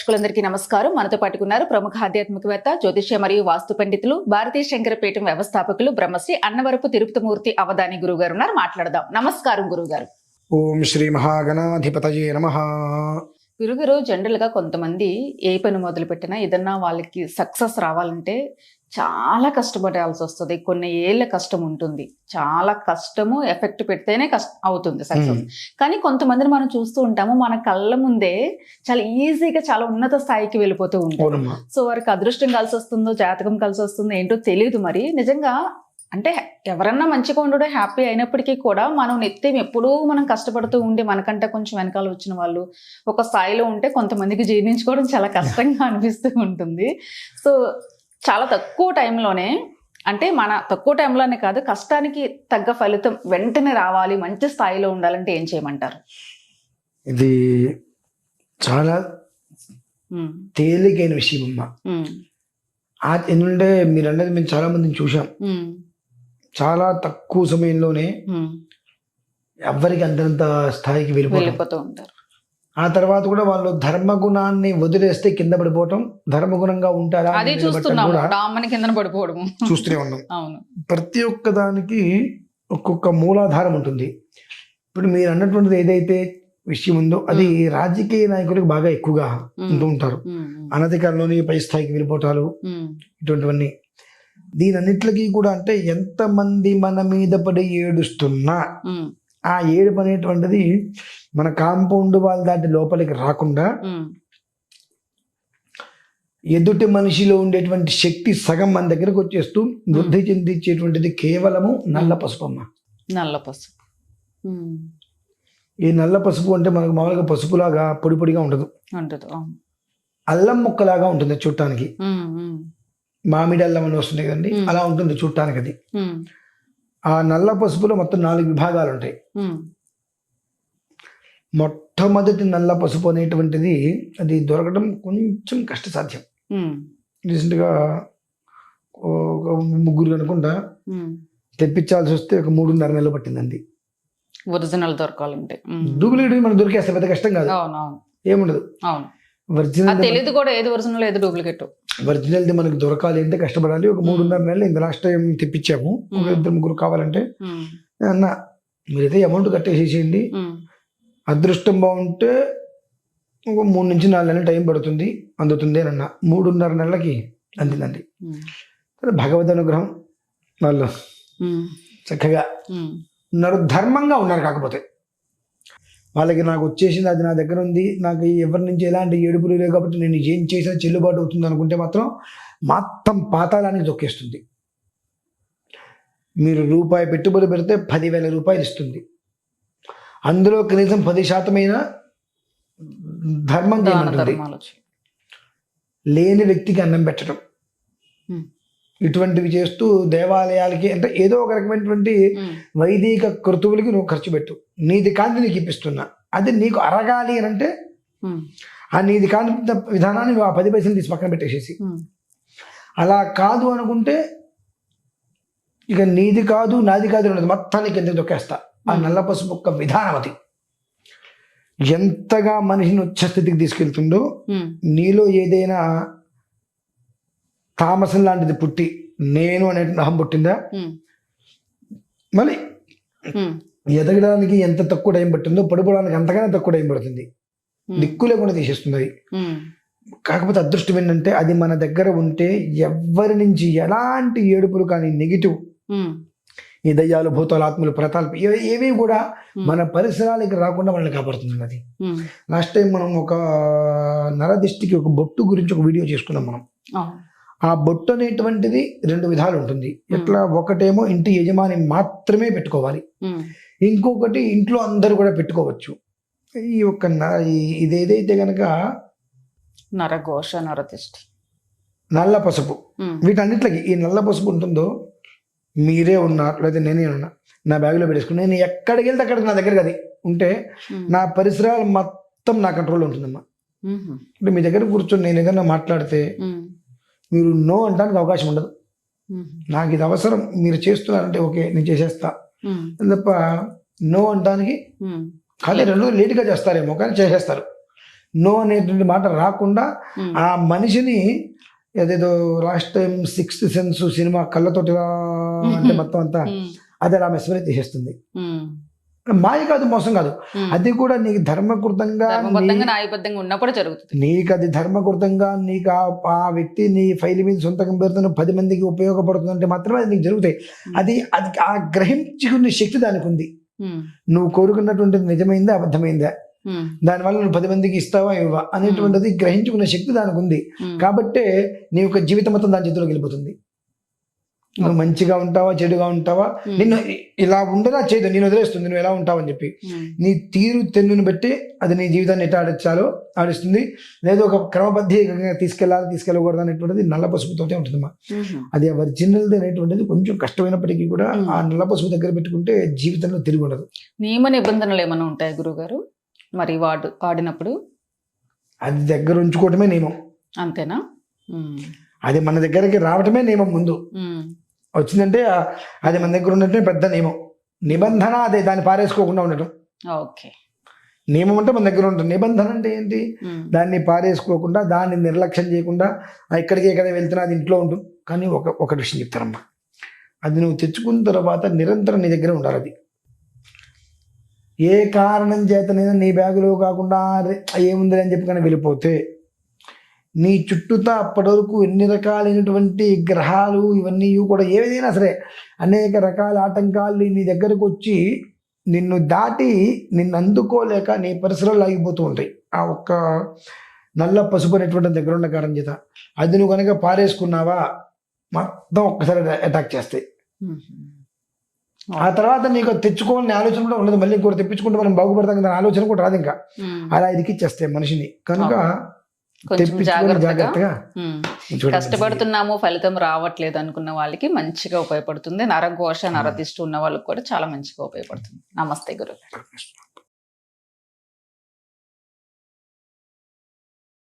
అందరికీ నమస్కారం. మనతో పాటుకున్నారు ప్రముఖ ఆధ్యాత్మికవేత్త, జ్యోతిష్య మరియు వాస్తు పండితులు, భారతీయ శంకరపీఠం వ్యవస్థాపకులు బ్రహ్మశ్రీ అన్నవరపు తిరుపతిమూర్తి అవధాని గురుగారు ఉన్నారు. మాట్లాడదాం. నమస్కారం గురుగారు. ఓం శ్రీ మహాగణాధిపతయే నమః. గురుగారు, జనరల్ గా కొంతమంది ఏ పని మొదలు పెట్టినా ఏదన్నా వాళ్ళకి సక్సెస్ రావాలంటే చాలా కష్టపడాల్సి వస్తుంది. కొన్ని ఏళ్ళ కష్టం ఉంటుంది. చాలా కష్టము ఎఫెక్ట్ పెడితేనే అవుతుంది సక్సెస్. కానీ కొంతమందిని మనం చూస్తూ ఉంటాము, మన కళ్ళ ముందే చాలా ఈజీగా చాలా ఉన్నత స్థాయికి వెళ్ళిపోతూ ఉంటారు. సో వారికి అదృష్టం కలిసి వస్తుందో జాతకం కలిసి వస్తుందో ఏంటో తెలియదు. మరి నిజంగా అంటే ఎవరన్నా మంచిగా ఉండడం హ్యాపీ అయినప్పటికీ కూడా మనం నిత్యం ఎప్పుడూ మనం కష్టపడుతూ ఉండి మనకంటే కొంచెం వెనకాల వచ్చిన వాళ్ళు ఒక స్థాయిలో ఉంటే కొంతమందికి జీర్ణించుకోవడం చాలా కష్టంగా అనిపిస్తూ ఉంటుంది. సో చాలా తక్కువ టైంలోనే, అంటే మన తక్కువ టైంలోనే కాదు, కష్టానికి తగ్గ ఫలితం వెంటనే రావాలి, మంచి స్థాయిలో ఉండాలంటే ఏం చేయమంటారు? ఇది చాలా తేలికైన విషయం అమ్మా. ఎందుకంటే మీరు అన్నది మేము చాలా మందిని చూసాం. చాలా తక్కువ సమయంలోనే ఎవరికి అంతంత స్థాయికి వెళ్ళిపోతూ ఉంటారు. ఆ తర్వాత కూడా వాళ్ళు ధర్మగుణాన్ని వదిలేస్తే కింద పడిపోవటం, ధర్మగుణంగా ఉంటారా చూస్తూనే ఉన్నాం. ప్రతి ఒక్క దానికి ఒక్కొక్క మూలాధారం ఉంటుంది. ఇప్పుడు మీరు అన్నటువంటిది ఏదైతే విషయం ఉందో అది రాజకీయ నాయకులకు బాగా ఎక్కువగా ఉంటూ ఉంటారు. అనధికారంలోని పై స్థాయికి వెళ్ళిపోవటాలు, ఇటువంటివన్నీ. దీనన్నిటికీ కూడా అంటే ఎంతమంది మన మీద పడి ఏడుస్తున్నా ఆ ఏడుపు అనేటువంటిది మన కాంపౌండ్ వాళ్ళ దాటి లోపలికి రాకుండా ఎదుటి మనిషిలో ఉండేటువంటి శక్తి సగం మన దగ్గరకు వచ్చేస్తూ వృద్ధి చెందించేటువంటిది కేవలము నల్ల పసుపు అమ్మ. నల్ల పసుపు. ఈ నల్ల పసుపు అంటే మనకు మామూలుగా పసుపులాగా పొడి పొడిగా ఉండదు, అల్లం ముక్కలాగా ఉంటుంది చూడటానికి. మామిడి అల్లం అని వస్తుంది కదండి, అలా ఉంటుంది చూడటానికి. అది ఆ నల్ల పసుపులో మొత్తం 4 విభాగాలు ఉంటాయి. మొట్టమొదటి నల్ల పసుపు అనేటువంటిది అది దొరకడం కొంచెం కష్టసాధ్యం. రీసెంట్గా ఒక 3 అనుకుంటా తెప్పించాల్సి వస్తే ఒక 3.5 నెలలు పట్టిందండి. ఒరిజినల్ దొరకాలంటే. డూప్లికేట్ మనం దొరికేస్తే పెద్ద కష్టం కాదు, ఏముండదు. ఒరిజినల్ తెలియదు కూడా ఏది ఒరిజినల్ ఏది డూప్లికేట్. ఒరిజినల్ది మనకు దొరకాలి అంటే కష్టపడాలి. ఒక 3.5 నెలలు ఇంత లాస్ట్ టైం తెప్పించాము. ఒక 2-3 కావాలంటే అన్న మీరైతే అమౌంట్ కట్టేసేసేయండి, అదృష్టం బాగుంటే ఒక 3 నుంచి 4 నెలలు టైం పడుతుంది, అందుతుంది అని అన్న. 3.5 నెలలకి అందిందండి. భగవద్ అనుగ్రహం, వాళ్ళు చక్కగా ఉన్నారు, ధర్మంగా ఉన్నారు. కాకపోతే వాళ్ళకి నాకు వచ్చేసింది, అది నా దగ్గర ఉంది, నాకు ఎవరి నుంచి ఎలాంటి ఏడుపులు లేవు కాబట్టి నేను ఏం చేసినా చెల్లుబాటు అవుతుంది అనుకుంటే మాత్రం మొత్తం పాతాళానికి దొక్కేస్తుంది. మీరు రూపాయి పెట్టుబడి పెడితే 10,000 రూపాయలు ఇస్తుంది. అందులో కనీసం 10% ధర్మం చేయమంటుంది. లేని వ్యక్తికి అన్నం పెట్టడం, ఇటువంటివి చేస్తూ దేవాలయాలకి అంటే ఏదో ఒక రకమైనటువంటి వైదిక కృతువులకి నువ్వు ఖర్చు పెట్టు. నీది కాంతి నీకు ఇప్పిస్తున్నా, అది నీకు అరగాలి అని అంటే ఆ నీది కాంతి విధానాన్ని నువ్వు ఆ 10 పైసలు తీసి పక్కన పెట్టేసేసి, అలా కాదు అనుకుంటే ఇక నీది కాదు నాది కాదు ఉన్నది మొత్తానికి ఎందుకు దొక్కేస్తా. ఆ నల్ల పసుపు యొక్క విధానం అది ఎంతగా మనిషిని ఉచ్చస్థితికి తీసుకెళ్తుందో. నీలో ఏదైనా తామసం లాంటిది పుట్టి నేను అనే అహం పుట్టిందా, మళ్ళీ ఎదగడానికి ఎంత తక్కువ టైం పట్టిందో పడిపోవడానికి అంతగానే తక్కువ టైం పడుతుంది. దిక్కు లేకుండా తీసేస్తుంది అది. కాకపోతే అదృష్టం ఏంటంటే అది మన దగ్గర ఉంటే ఎవరి నుంచి ఎలాంటి ఏడుపులు కానీ నెగిటివ్ ఈ దయ్యాలు, భూతాలు, ఆత్మలు, ప్రతాలు ఏవి కూడా మన పరిసరాలకి రాకుండా మనల్ని కాపాడుతుంది అది. లాస్ట్ టైం మనం ఒక నరదిష్టికి ఒక బొట్టు గురించి ఒక వీడియో చేసుకున్నాం మనం. ఆ బొట్టు అనేటువంటిది 2 విధాలు ఉంటుంది. ఎట్లా, ఒకటేమో ఇంటి యజమాని మాత్రమే పెట్టుకోవాలి, ఇంకొకటి ఇంట్లో అందరూ కూడా పెట్టుకోవచ్చు. ఈ ఒక్క ఇదేదైతే గనక నరఘోష, నరదిష్టి, నల్ల పసుపు, వీటన్నిటికి ఈ నల్ల పసుపు ఉంటుందో మీరే ఉన్నారు లేదా నేనే ఉన్నా నా బ్యాగ్లో పెట్టేసుకుని నేను ఎక్కడికి వెళ్తే అక్కడికి నా దగ్గర అది ఉంటే నా పరిసరాలు మొత్తం నా కంట్రోల్లో ఉంటుందమ్మా. అంటే మీ దగ్గర కూర్చొని నేను ఏదైనా మాట్లాడితే మీరు నో అనడానికి అవకాశం ఉండదు. నాకు ఇది అవసరం, మీరు చేస్తున్నారంటే ఓకే నేను చేసేస్తా తప్ప నో అనడానికి. అదే 2 రోజులు లేట్గా చేస్తారేమో కానీ చేసేస్తారు. నో అనేటువంటి మాట రాకుండా ఉమ్, ఆ మనిషిని ఏదేదో last time 6th sense cinema కళ్ళతోటి అంటే మొత్తం అంతా ఉమ్, అది అలా మెస్మరైజ్ చేసేస్తుంది. ఉమ్, మాయ కాదు, మోసం కాదు, ఉమ్. అది కూడా నీకు ధర్మకృతంగా ధర్మబద్ధంగా న్యాయబద్ధంగా ఉన్నప్పుడు జరుగుతుంది. నీకు అది ధర్మకృతంగా నీకు ఆ వ్యక్తి నీ ఫైల్ మీద సొంతకం పేరుతో 10 మందికి ఉపయోగపడుతుందంటే మాత్రమే అది నీకు జరుగుతాయి. అది అది ఆ గ్రహించుకునే శక్తి దానికి ఉంది. ఉమ్, నువ్వు కోరుకున్నటువంటిది నిజమైందా అబద్ధమైందా, ఉమ్, దానివల్ల నువ్వు 10 మందికి ఇస్తావా ఇవ్వవా అనేటువంటిది గ్రహించుకునే శక్తి దానికి ఉంది. ఉమ్, కాబట్టే నీ యొక్క జీవితం మొత్తం దాని చేతిలోకి వెళ్ళిపోతుంది. నువ్వు మంచిగా ఉంటావా చెడుగా ఉంటావా, నిన్ను ఇలా ఉండదా చేయదు, నేను వదిలేస్తుంది నువ్వు ఎలా ఉంటావని చెప్పి. ఉమ్, నీ తీరు తెన్నుని బట్టి అది నీ జీవితాన్ని ఎట్లా ఆడించాలో ఆడిస్తుంది. లేదా ఒక క్రమబద్ధంగా తీసుకెళ్ళకూడదు అనేటువంటిది నల్ల పసుపుతోటే ఉంటుందమ్మా. ఉమ్. అది ఒరిజినల్ది అనేటువంటిది కొంచెం కష్టమైనప్పటికీ కూడా ఆ నల్ల పసుపు దగ్గర పెట్టుకుంటే జీవితంలో తిరిగి ఉండదు. నియమ నిబంధనలు ఏమైనా ఉంటాయి గురుగారు మరి వాడినప్పుడు? అది దగ్గర ఉంచుకోవటమే నియమం. అంతేనా? ఉమ్, అది మన దగ్గరికి రావటమే నియమం. ముందు ఉమ్, వచ్చిందంటే అది మన దగ్గర ఉండటమే పెద్ద నియమం. నిబంధన అదే, దాన్ని పారేసుకోకుండా ఉండటం. ఓకే. నియమం అంటే మన దగ్గర ఉంటుంది. నిబంధన అంటే ఏంటి? ఉమ్, దాన్ని పారేసుకోకుండా, దాన్ని నిర్లక్ష్యం చేయకుండా, ఎక్కడికే కదా వెళ్తున్నా అది ఇంట్లో ఉంటుంది. కానీ ఒక విషయం చెప్తారమ్మా, అది నువ్వు తెచ్చుకున్న తర్వాత నిరంతరం నీ దగ్గర ఉండాలి. అది ఏ కారణం చేతనైనా నీ బ్యాగులో కాకుండా ఏముంది అని చెప్పి కానీ వెళ్ళిపోతే నీ చుట్టూతా అప్పటి వరకు ఎన్ని రకాలైనటువంటి గ్రహాలు ఇవన్నీ కూడా ఏదైనా సరే అనేక రకాల ఆటంకాలు నీ దగ్గరకు వచ్చి నిన్ను దాటి నిన్ను అందుకోలేక నీ పరిసరాలు ఆగిపోతూ ఉంటాయి. ఆ ఒక్క నల్ల పసుపు అనేటువంటి దగ్గర ఉన్న కారణం చేత అది నువ్వు కనుక పారేసుకున్నావా మొత్తం ఒక్కసారి అటాక్ చేస్తాయి. ఉమ్. ఆ తర్వాత నీకు తెచ్చుకోవాలని ఆలోచన కూడా ఉండదు. మళ్ళీ ఇంకోటి తెప్పించుకుంటే మనం బాగుపడతాం కదా ఆలోచన కూడా రాదు. ఇంకా ఉమ్. అలా ఇరికిచ్చేస్తాయి మనిషిని. కనుక కొంచెం తెప్పించుకొని జాగ్రత్తగా ఉమ్, ఉంచుకోవడం కష్టపడుతున్నాము ఫలితం రావట్లేదు అనుకున్న వాళ్ళకి మంచిగా ఉపయోగపడుతుంది. నరఘోష నరదిష్టి ఉన్న వాళ్ళకి కూడా చాలా మంచిగా ఉపయోగపడుతుంది. నమస్తే గురుగారు. మంచిది.